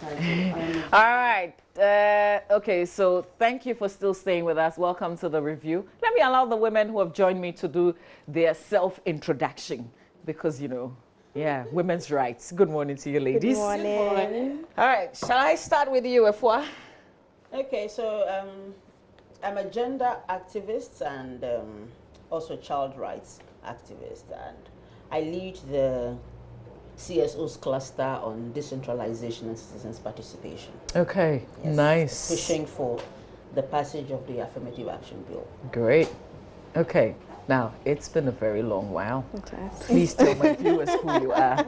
All right. Okay, so thank you for still staying with us. Welcome to the review. Let me allow the women who have joined me to do their self-introduction because, yeah, women's rights. Good morning to you, ladies. Good morning. All right, shall I start with you, Efwa? Okay, so I'm a gender activist and also child rights activist, and I lead the CSO's cluster on decentralization and citizens' participation. Okay, Yes, nice. pushing for the passage of the affirmative action bill. Great. Okay, now it's been a very long while. Please tell my viewers who you are.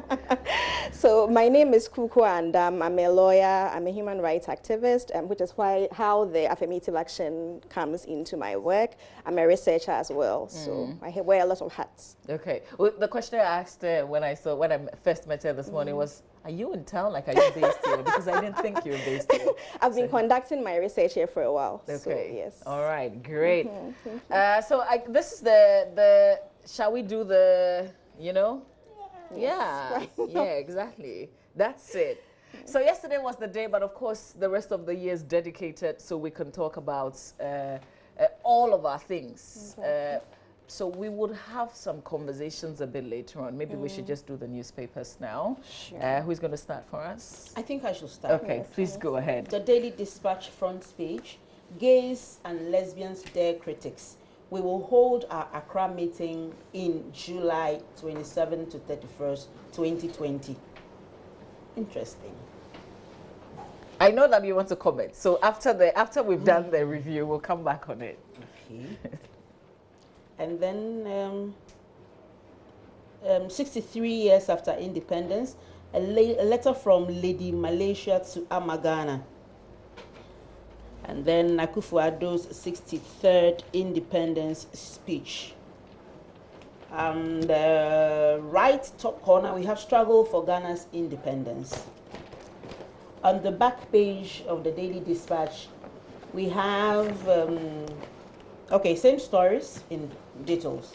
So my name is Kuko, and I'm a lawyer. I'm a human rights activist, which is how the affirmative action comes into my work. I'm a researcher as well, so I wear a lot of hats. Okay. Well, the question I asked when I first met her this morning was, are you in town? Like, are you based here? Because I didn't think you were based here. I've been conducting my research here for a while. Okay. So, yes. All right. Great. So this is the. Shall we do the? Yes. Yeah, exactly. That's it. So yesterday was the day, but of course the rest of the year is dedicated so we can talk about all of our things. Okay. So we would have some conversations a bit later on. Maybe we should just do the newspapers now. Sure. Who's going to start for us? I think I should start. Okay, please go ahead. The Daily Dispatch front page, gays and lesbians dare critics. We will hold our Accra meeting in July 27 to 31st, 2020. Interesting. I know that you want to comment. So after we've done the review, we'll come back on it. Okay. And then 63 years after independence, a letter from Lady Malaysia to Amagana. And then Akufo-Addo's 63rd independence speech. And right top corner, we have struggle for Ghana's independence. On the back page of the Daily Dispatch, we have, same stories in details.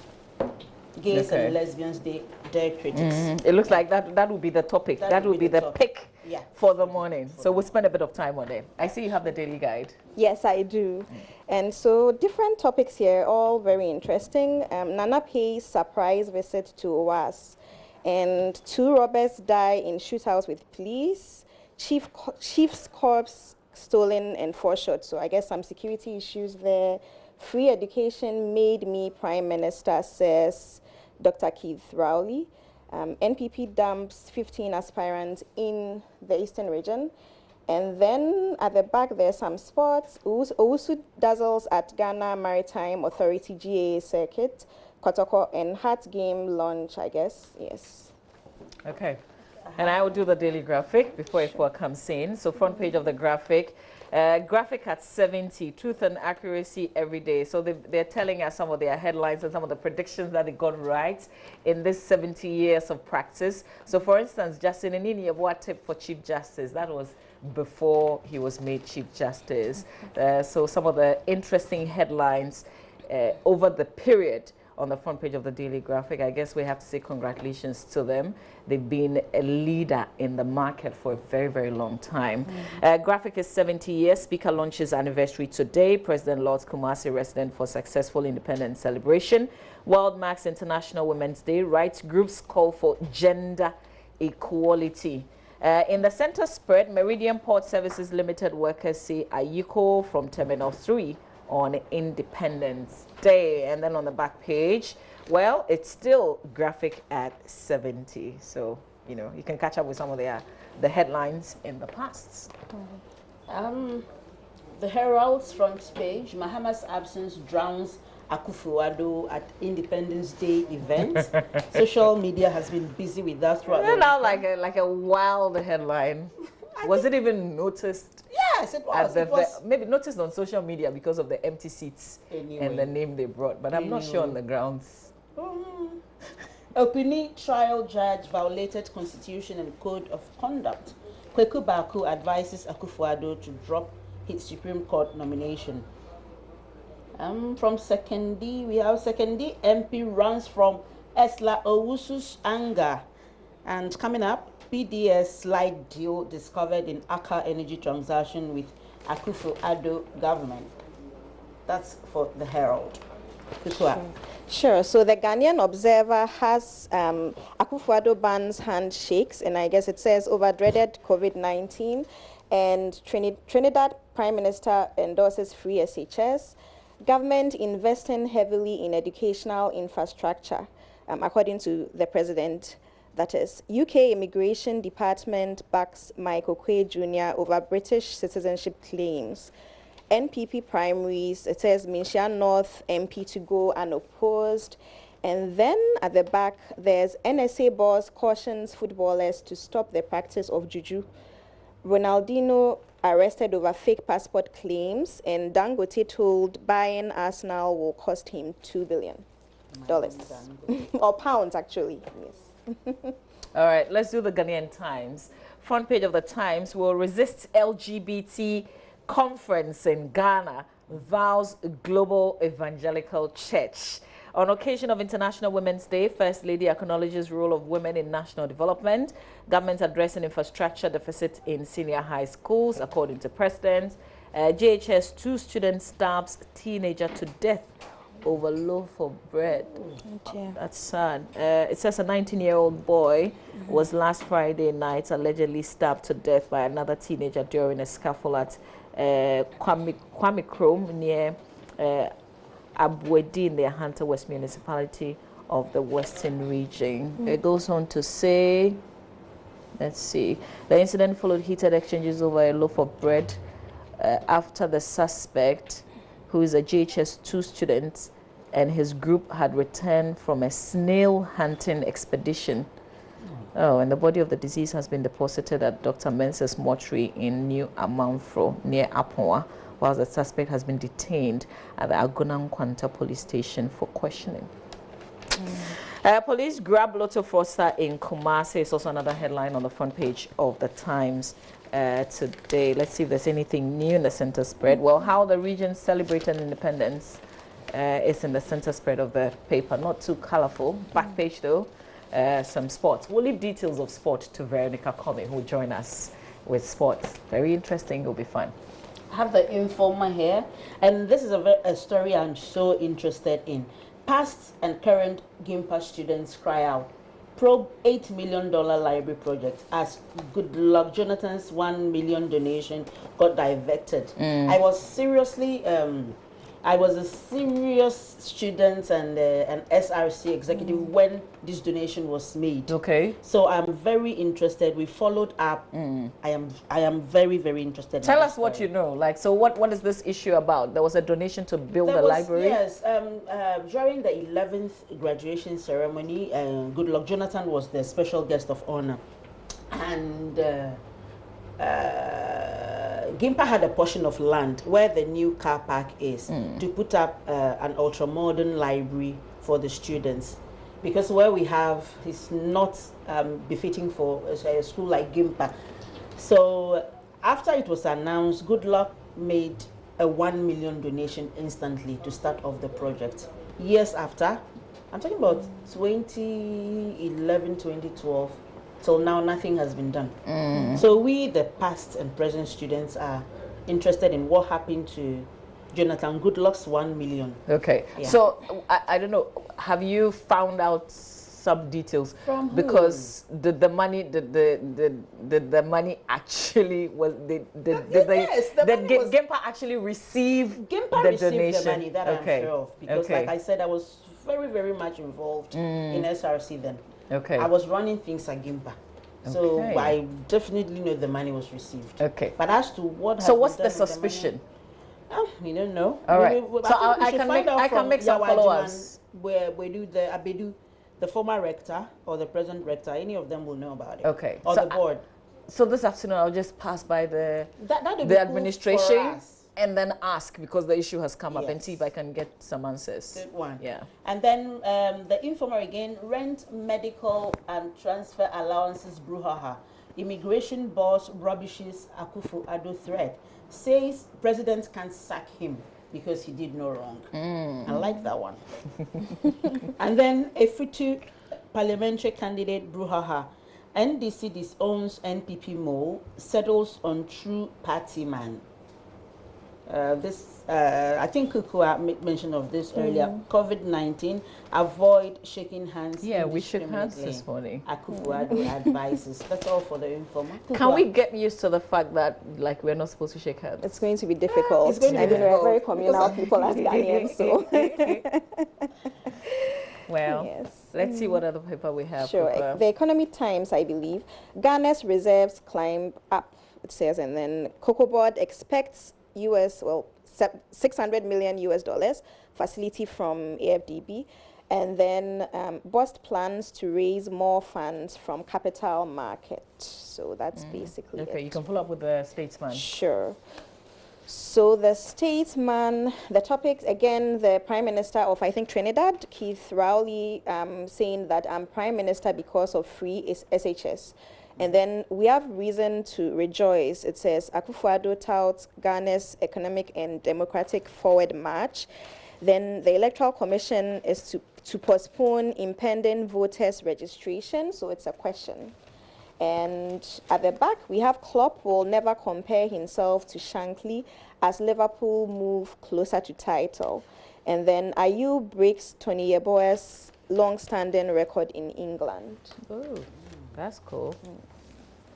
Gays and lesbians, dare critics. It looks like that would be the topic. That would be the pick for the morning. So we'll spend a bit of time on it. I see you have the daily guide. Yes, I do. And so different topics here, all very interesting. Nana Pay's surprise visit to OAS. And 2 robbers die in shootouts with police. Chief's corpse stolen and 4 shot. So I guess some security issues there. Free education made me prime minister, says Dr. Keith Rowley. NPP dumps 15 aspirants in the eastern region. And then at the back, there's some sports. Owusu dazzles at Ghana Maritime Authority GAA circuit. Kotoko and Heart game launch, I guess. Yes. Okay. And I will do the daily graphic before Efwa comes in. So front page of the graphic. Graphic at 70, truth and accuracy every day. So they're telling us some of their headlines and some of the predictions that they got right in this 70 years of practice. So for instance, Justin Anini, what tip for Chief Justice? That was before he was made Chief Justice. So some of the interesting headlines over the period on the front page of the daily graphic. I guess we have to say congratulations to them. They've been a leader in the market for a very, very long time. Graphic is 70 years. Speaker launches anniversary today. President Lord Kumasi resident for successful independence celebration. World marks International Women's Day. Rights groups call for gender equality. In the center spread, Meridian Port Services Limited workers say Ayiko from Terminal 3 on Independence Day. And then on the back page, well, it's still graphic at 70. So, you can catch up with some of the headlines in the past. The Herald's front page, Mahama's absence drowns Akufo-Addo at Independence Day event. Social media has been busy with that throughout the week. Now like a wild headline. Was it even noticed? Yes, it was. Maybe noticed on social media because of the empty seats and the name they brought, but I'm not sure on the grounds. Opini trial judge violated constitution and code of conduct. Kweku Baku advises Akufo-Addo to drop his Supreme Court nomination. From Second D, we have Second D MP runs from Esla Owusu's anger And coming up, PDS slide deal discovered in Accra energy transaction with Akufo-Addo government. That's for the Herald. Sure. So the Ghanaian Observer has Akufo-Addo bans handshakes, and I guess it says over dreaded COVID-19, and Trinidad Prime Minister endorses free SHS. Government investing heavily in educational infrastructure, according to the president. That is, UK Immigration Department backs Mike Okoye Jr. over British citizenship claims. NPP primaries, it says Minsha North MP to go unopposed. And then at the back, there's NSA boss cautions footballers to stop the practice of juju. Ronaldinho arrested over fake passport claims, and Dangote told buying Arsenal will cost him $2 billion. Or pounds, actually, yes. All right, let's do the Ghanaian Times. Front page of the Times: will resist LGBT conference in Ghana, vows global evangelical church. On occasion of International Women's Day, First Lady acknowledges role of women in national development. Government addressing infrastructure deficit in senior high schools, according to President. JHS 2 student stabs teenager to death over loaf of bread. That's sad. It says a 19-year-old boy was last Friday night allegedly stabbed to death by another teenager during a scuffle at Kwame Chrome near Abuedi in the Hunter West municipality of the Western region. It goes on to say, let's see, the incident followed heated exchanges over a loaf of bread after the suspect, who is a JHS 2 student, and his group had returned from a snail hunting expedition. Oh, and the body of the deceased has been deposited at Dr. Mensah's mortuary in New Amanfro near Apoa, while the suspect has been detained at the Agona Nkwanta police station for questioning. Police grab lotto fraudster in Kumasi is also another headline on the front page of the Times today. Let's see if there's anything new in the center spread. Well, how the region celebrated independence is in the center spread of the paper. Not too colorful. Back page though, some sports. We'll leave details of sport to Veronica Comey, who will join us with sports. Very interesting. It'll be fun. I have the Informer here, and this is a story I'm so interested in. Past and current GIMPA students cry out. Probe $8 million library project as Goodluck Jonathan's $1 million donation got diverted. I was seriously, I was a serious student and an SRC executive when this donation was made. Okay. So I'm very interested. We followed up. I am very, very interested. Tell us what you know. Like, so what is this issue about? There was a donation to build a library? Yes. During the 11th graduation ceremony, Goodluck Jonathan was the special guest of honor. And GIMPA had a portion of land where the new car park is to put up an ultra-modern library for the students, because where we have is not befitting for a school like GIMPA. So after it was announced, Goodluck made a $1 million donation instantly to start off the project. Years after, I'm talking about 2011, 2012, till now nothing has been done. So we, the past and present students, are interested in what happened to Jonathan Goodluck's $1 million. Okay. Yeah. So I don't know. Have you found out some details? From who? Because the money the money actually was GIMPA actually received GIMPA the received donation. the money, that I'm sure of, because Okay. like I said, I was very, very much involved in SRC then. Okay. I was running things at GIMPA. So Okay. I definitely know the money was received. Okay. But as to what has So been what's done the with the suspicion? money, we don't know. All right. So I can make some Yawa followers. Ajuman, where we do the Abedu, the former rector or the present rector, any of them will know about it. Okay. Or So the board. So this afternoon I'll just pass by the That would be the cool administration for us. and then ask, because the issue has come up, and Yes. see if I can get some answers. Good one. Yeah. And then the Informer again, rent, medical and transfer allowances brouhaha. Immigration boss rubbishes Akufo-Addo threat. Says president can't sack him because he did no wrong. I like that one. And then a Futu parliamentary candidate brouhaha. NDC disowns NPP mole, settles on true party man. I think Kukua made mention of this earlier. COVID-19, avoid shaking hands. Yeah, we shook hands this morning. Akufo-Addo advises. That's all for the informal. Can we get used to the fact that like we're not supposed to shake hands? It's going to be difficult. It's going to be difficult. We're very communal people as Ghanaians, so. Well, Yes. let's see what other paper we have. Sure. Kukua. The Economic Times, I believe. Ghana's reserves climb up, it says, and then Cocoa Board expects $600 million facility from AFDB. And then BOST plans to raise more funds from capital market. So that's basically it. Okay, you can follow up with the Statesman. Sure. So the Statesman, the topics, again, the Prime Minister of, I think, Trinidad, Keith Rowley, saying that I'm Prime Minister because of free SHS. And then we have reason to rejoice. It says, Akufo-Addo touts Ghana's economic and democratic forward march. Then the Electoral Commission is to postpone impending voters' registration. So it's a question. And at the back, we have Klopp will never compare himself to Shankly as Liverpool move closer to title. And then Ayew breaks Tony Yeboah's long-standing record in England. Oh, that's cool.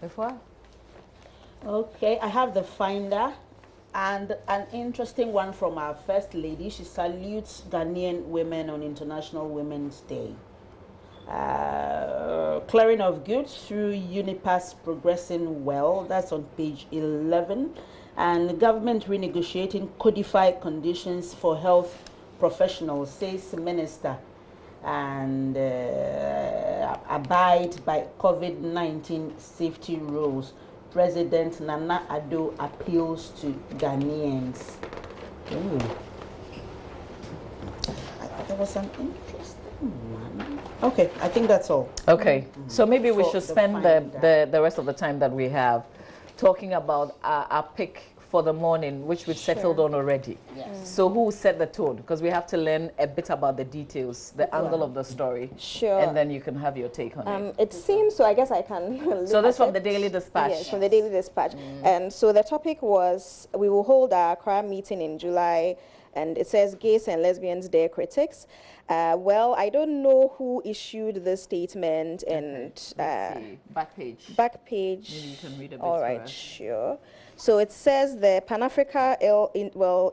Before? Okay, I have the Finder and an interesting one from our First Lady. She salutes Ghanaian women on International Women's Day. Clearing of goods through Unipass progressing well. That's on page 11. And government renegotiating codified conditions for health professionals, says Minister. And abide by COVID-19 safety rules. President Nana Addo appeals to Ghanaians. Ooh. There was an interesting one. Okay, I think that's all. Okay, so maybe we For should the spend the rest of the time that we have talking about our pick for the morning, which we've settled on already. Yes. So who set the tone? Because we have to learn a bit about the details, the angle of the story. Sure. And then you can have your take on it. It seems, so I guess I can So this from the Daily Dispatch. Yes, from the Daily Dispatch. And so the topic was, we will hold our Accra meeting in July, and it says gays and lesbians dare critics. Well, I don't know who issued the statement, and Let's see. Back page. back page. Maybe you can read a bit All for right, us. sure. So it says the Pan-Africa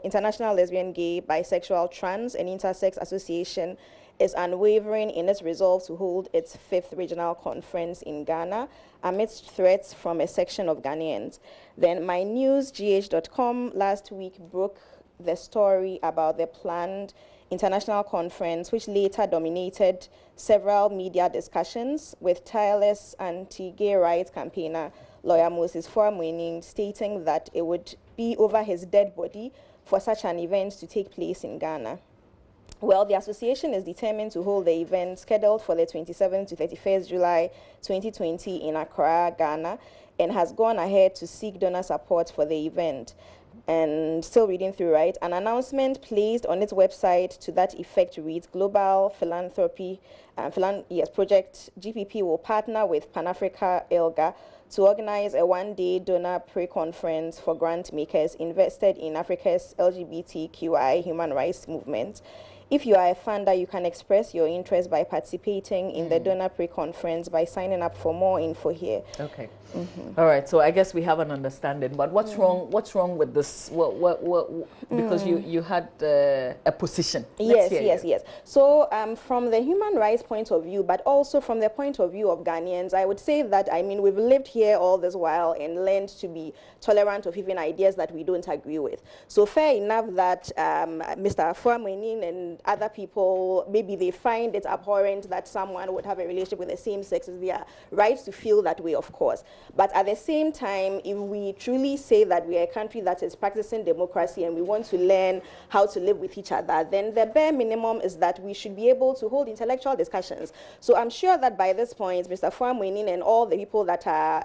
International Lesbian, Gay, Bisexual, Trans, and Intersex Association is unwavering in its resolve to hold its 5th regional conference in Ghana amidst threats from a section of Ghanaians. Then mynewsgh.com last week broke the story about the planned international conference, which later dominated several media discussions, with tireless anti-gay rights campaigner lawyer Moses Fuamwini stating that it would be over his dead body for such an event to take place in Ghana. Well, the association is determined to hold the event scheduled for the 27th to 31st July 2020 in Accra, Ghana, and has gone ahead to seek donor support for the event. And still reading through, right? An announcement placed on its website to that effect reads, Global Philanthropy Project GPP will partner with Pan-Africa ILGA to organize a one-day donor pre-conference for grant makers invested in Africa's LGBTQI human rights movement. If you are a funder, you can express your interest by participating in the donor pre-conference by signing up for more info here. Okay. All right. So I guess we have an understanding. But what's wrong? What's wrong with this? Because you had a position. Yes. So from the human rights point of view, but also from the point of view of Ghanaians, I would say that, I mean, we've lived here all this while and learned to be tolerant of even ideas that we don't agree with. So fair enough that Mr. Fuamwini and other people, maybe they find it abhorrent that someone would have a relationship with the same sex. It's their right to feel that way, of course. But at the same time, if we truly say that we are a country that is practicing democracy and we want to learn how to live with each other, then the bare minimum is that we should be able to hold intellectual discussions. So I'm sure that by this point, Mr. Fuamwini and all the people that are,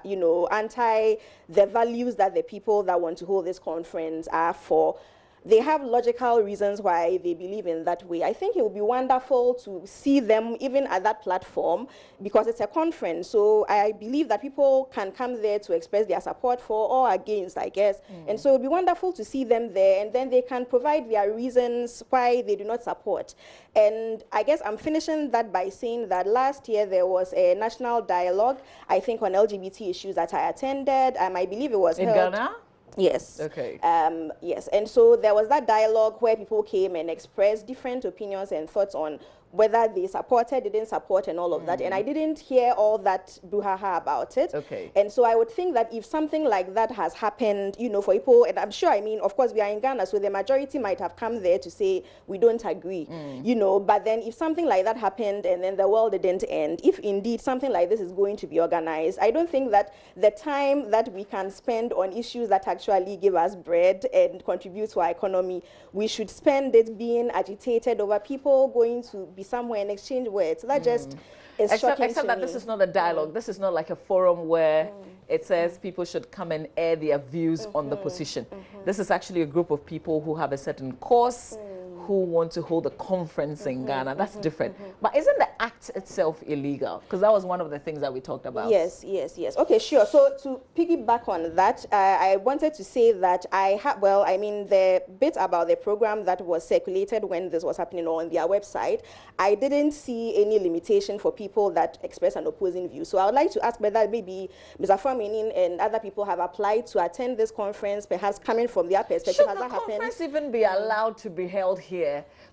anti the values that the people that want to hold this conference are for, they have logical reasons why they believe in that way. I think it would be wonderful to see them even at that platform, because it's a conference. So I believe that people can come there to express their support for or against, I guess. And so it would be wonderful to see them there, and then they can provide their reasons why they do not support. And I guess I'm finishing that by saying that last year there was a national dialogue, I think, on LGBT issues that I attended. I believe it was in held Ghana. Yes. Okay. Yes. And so there was that dialogue where people came and expressed different opinions and thoughts on whether they supported, didn't support, and all of that. And I didn't hear all that brouhaha about it. Okay. And so I would think that if something like that has happened, you know, for people, and I'm sure, I mean, of course, we are in Ghana, so the majority might have come there to say, we don't agree, you know, but then if something like that happened and then the world didn't end, if indeed something like this is going to be organized, I don't think that the time that we can spend on issues that actually give us bread and contribute to our economy, we should spend it being agitated over people going to be somewhere and exchange words. That just is shocking except to that me. this is not a dialogue. This is not like a forum where it says people should come and air their views on the position. This is actually a group of people who have a certain cause, who want to hold a conference in Ghana. That's different. But isn't the act itself illegal? Because that was one of the things that we talked about. Yes, yes, yes. Okay, sure. So to piggyback on that, I wanted to say that well, I mean, the bit about the program that was circulated when this was happening on their website, I didn't see any limitation for people that express an opposing view. So I would like to ask whether maybe Mr. Faminin and other people have applied to attend this conference, perhaps coming from their perspective. Should Has the that happened? conference even be allowed to be held here?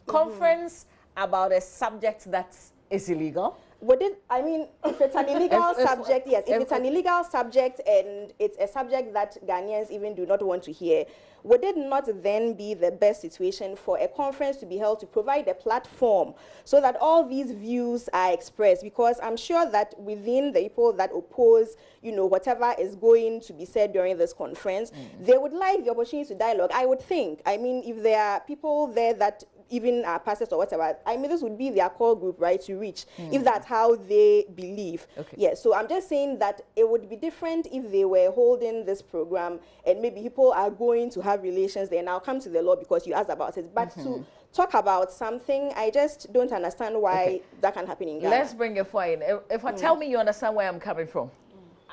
Conference about a subject that is illegal? Would it, I mean, if it's an illegal subject, yes, if it's an illegal subject and it's a subject that Ghanaians even do not want to hear, would it not then be the best situation for a conference to be held to provide a platform so that all these views are expressed? Because I'm sure that within the people that oppose, you know, whatever is going to be said during this conference, they would like the opportunity to dialogue, I would think. I mean, if there are people there that even pastors or whatever, I mean, this would be their core group, right, to reach, if that's how they believe. Okay. Yeah, so I'm just saying that it would be different if they were holding this program and maybe people are going to have relations there. Now come to the law because you asked about it. But to talk about something, I just don't understand why that can happen in Ghana. Let's bring it forward. If I tell me you understand where I'm coming from,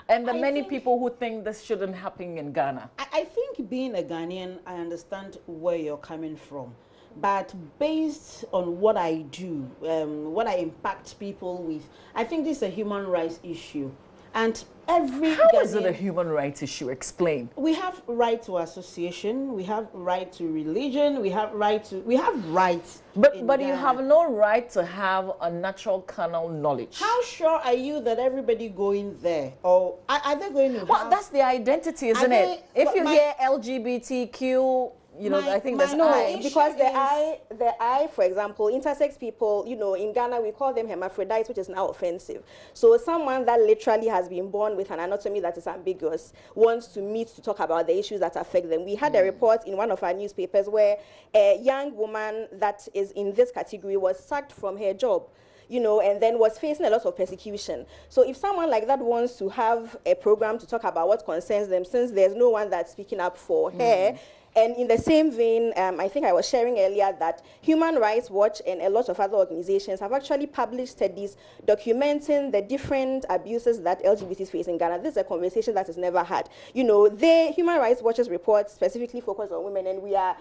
and the many people who think this shouldn't happen in Ghana. I think being a Ghanaian, I understand where you're coming from. But based on what I do, what I impact people with, I think this is a human rights issue. And every How Ghanaian, is it a human rights issue? Explain. We have right to association, we have right to religion, we have rights. But you have no right to have a natural carnal knowledge. How sure are you that everybody going there, or are they going to? Well, that's the identity, isn't it? If you hear LGBTQ, you know, I think that's I. Because the I, for example, intersex people, you know, in Ghana we call them hermaphrodites, which is now offensive. So someone that literally has been born with an anatomy that is ambiguous wants to meet to talk about the issues that affect them. We had a report in one of our newspapers where a young woman that is in this category was sacked from her job, you know, and then was facing a lot of persecution. So if someone like that wants to have a program to talk about what concerns them, since there's no one that's speaking up for her. And in the same vein, I think I was sharing earlier that Human Rights Watch and a lot of other organizations have actually published studies documenting the different abuses that LGBTs face in Ghana. This is a conversation that is never had. You know, Human Rights Watch's report specifically focused on women, and we are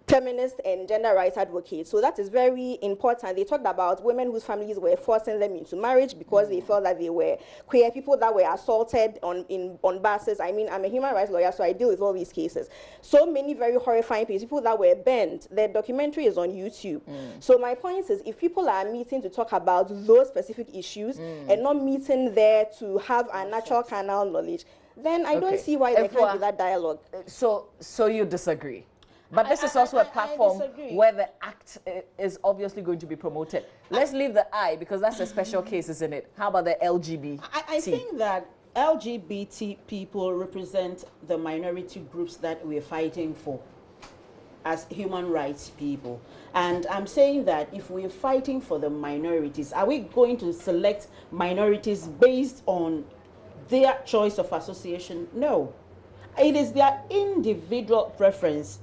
feminist and gender rights advocates. So that is very important. They talked about women whose families were forcing them into marriage because they felt that they were queer, people that were assaulted on buses. I mean, I'm a human rights lawyer, so I deal with all these cases. So many very horrifying people that were burned. Their documentary is on YouTube. So my point is, if people are meeting to talk about those specific issues and not meeting there to have a natural carnal knowledge, then I don't see why there can't be that dialogue. So you disagree? But this is also a platform where the act is obviously going to be promoted. Let's leave the I, because that's a special case, isn't it? How about the LGBT? I think that LGBT people represent the minority groups that we're fighting for as human rights people. And I'm saying that if we're fighting for the minorities, are we going to select minorities based on their choice of association? No. It is their individual preference.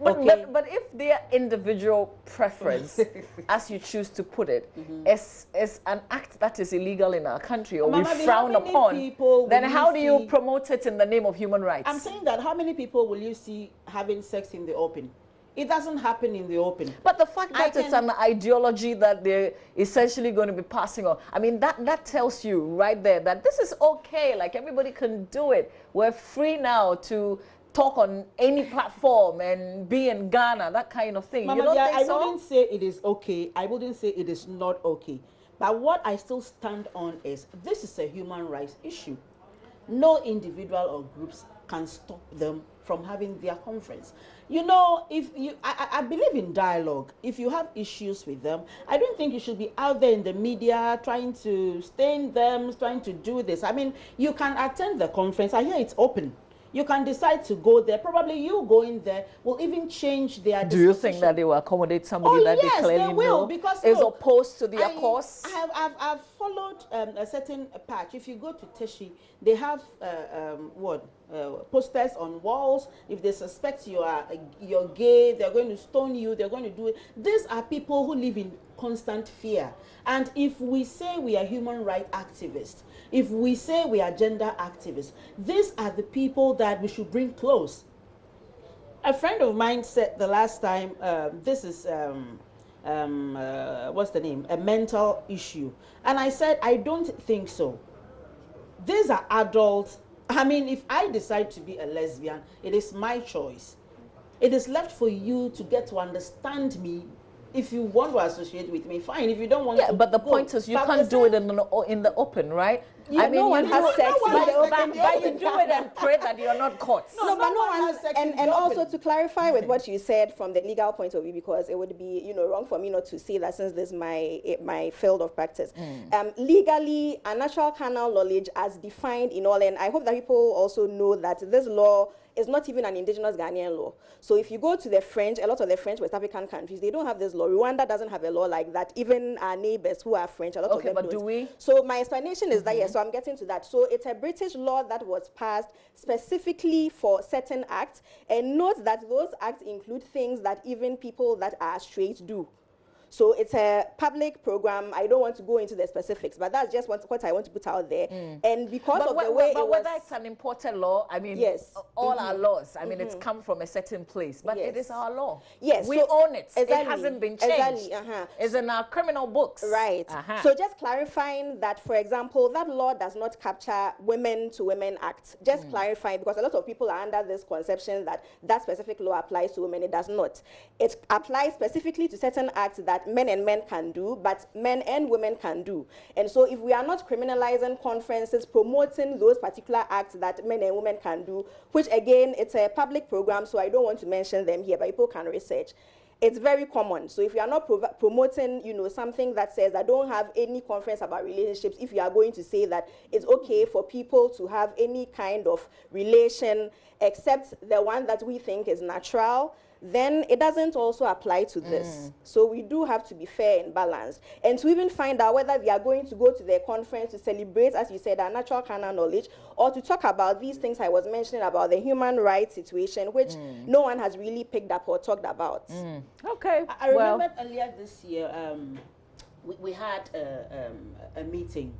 But if their individual preference, as you choose to put it, is an act that is illegal in our country or we frown upon, then how do you promote it in the name of human rights? I'm saying that how many people will you see having sex in the open? It doesn't happen in the open. But the fact that it's an ideology that they're essentially going to be passing on, I mean, that tells you right there that this is okay. Like, everybody can do it. We're free now to talk on any platform and be in Ghana, that kind of thing. Mama, you don't think so? I wouldn't say it is okay. I wouldn't say it is not okay. But what I still stand on is this is a human rights issue. No individual or groups can stop them from having their conference. You know, I believe in dialogue. If you have issues with them, I don't think you should be out there in the media trying to stain them, trying to do this. I mean, you can attend the conference. I hear it's open. You can decide to go there. Probably you going there will even change their disposition. Do you think that they will accommodate somebody that yes, they clearly they will, know because is opposed to their cause? I've followed a certain patch. If you go to Teshi, they have posters on walls. If they suspect you're gay, they're going to stone you. They're going to do it. These are people who live in constant fear. And if we say we are human rights activists, if we say we are gender activists, these are the people that we should bring close. A friend of mine said the last time, this is, what's the name? A mental issue. And I said, I don't think so. These are adults. I mean, if I decide to be a lesbian, it is my choice. It is left for you to get to understand me. If you want to associate with me, fine. If you don't want to, but the point is you can't do it in the open, right? Yeah, I mean, no one has sex in the open. But you do it and pray that you're not caught. No, but no one has sex in the open. And also to clarify with what you said from the legal point of view, because it would be, you know, wrong for me not to say that since this is my field of practice. Legally, a natural carnal knowledge as defined in all, and I hope that people also know that this law is not even an indigenous Ghanaian law. So if you go to the French, a lot of the French West African countries, they don't have this law. Rwanda doesn't have a law like that. Even our neighbors who are French, a lot of them don't. Do we? So my explanation is that, yes, so I'm getting to that. So it's a British law that was passed specifically for certain acts. And note that those acts include things that even people that are straight do. So it's a public program. I don't want to go into the specifics, but that's just what I want to put out there. And because of the way it was... But whether it's an important law, I mean, yes. All our laws, I mean, it's come from a certain place, but it is our law. Yes. We own it. Exactly, it hasn't been changed. Exactly, It's in our criminal books. Right. So just clarifying that, for example, that law does not capture Women to Women Act. Just clarifying, because a lot of people are under this conception that that specific law applies to women. It does not. It applies specifically to certain acts that men and men can do, but men and women can do. And so if we are not criminalizing conferences, promoting those particular acts that men and women can do, which again, it's a public program, so I don't want to mention them here, but people can research. It's very common. So if you are not promoting, you know, something that says I don't have any conference about relationships, if you are going to say that it's okay for people to have any kind of relation except the one that we think is natural, then it doesn't also apply to this. So we do have to be fair and balanced. And to even find out whether they are going to go to their conference to celebrate, as you said, our natural carnal knowledge, or to talk about these things I was mentioning about the human rights situation, which no one has really picked up or talked about. Okay. I remember earlier this year, we had a meeting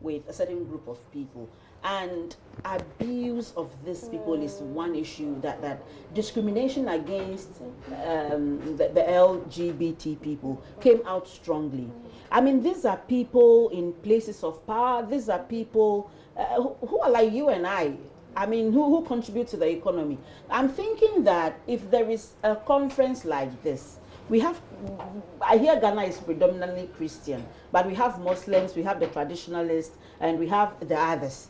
with a certain group of people. And abuse of these people is one issue, that discrimination against the LGBT people came out strongly. I mean, these are people in places of power. These are people who are like you and I mean, who contribute to the economy. I'm thinking that if there is a conference like this, we have, I hear Ghana is predominantly Christian, but we have Muslims, we have the traditionalists, and we have the others.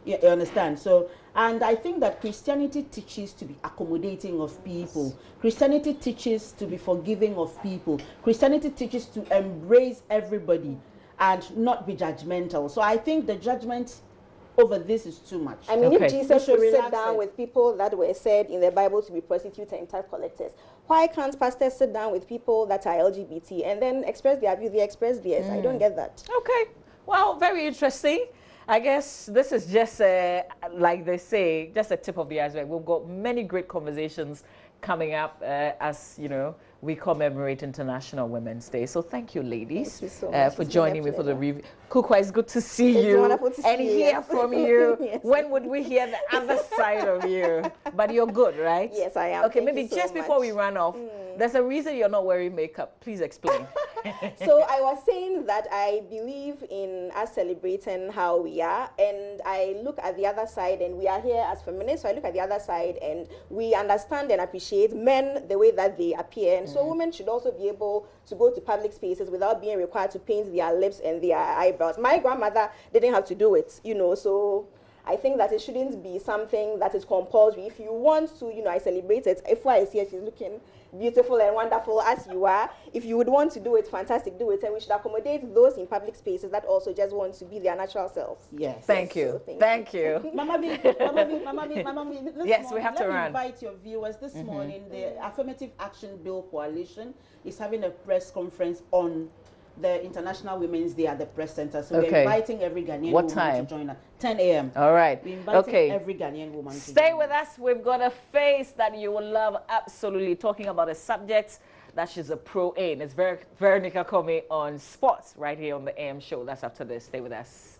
You understand? So, and I think that Christianity teaches to be accommodating of people. Christianity teaches to be forgiving of people. Christianity teaches to embrace everybody and not be judgmental. So I think the judgment over this is too much. I mean, if Jesus should sit down with people that were said in the Bible to be prostitutes and tax collectors, why can't pastors sit down with people that are LGBT and then express their view, they express theirs? I don't get that. Okay. Well, very interesting. I guess this is just, like they say, just a tip of the iceberg. We've got many great conversations coming up as, you know, we commemorate International Women's Day. So thank you, ladies, thank you so much. for joining me for the review. Kukwa, it's good to see it's you wonderful to and see hear yes. from you. Yes. When would we hear the other side of you? But you're good, right? Yes, I am. Okay, Thank maybe you so just much. before we run off, there's a reason you're not wearing makeup. Please explain. So I was saying that I believe in us celebrating how we are, and I look at the other side, and we are here as feminists, so I look at the other side, and we understand and appreciate men the way that they appear, and so women should also be able to go to public spaces without being required to paint their lips and their eyebrows. My grandmother didn't have to do it, you know, so I think that it shouldn't be something that is compulsory. If you want to, you know, I celebrate it. If I see her, she's looking beautiful and wonderful as you are. If you would want to do it, fantastic, do it. And we should accommodate those in public spaces that also just want to be their natural selves. Yes. Thank you. So thank you. Mama B, Yes, we have to run. Invite your viewers this morning. The Affirmative Action Bill Coalition is having a press conference on the International Women's Day at the Press Center. So we're inviting every Ghanaian woman to join us. 10 a.m. All right. We're inviting every Ghanaian woman to Stay join with us. We've got a face that you will love, absolutely, talking about a subject that she's a pro in. It's Veronica Comey on sports right here on the AM show. That's after this. Stay with us.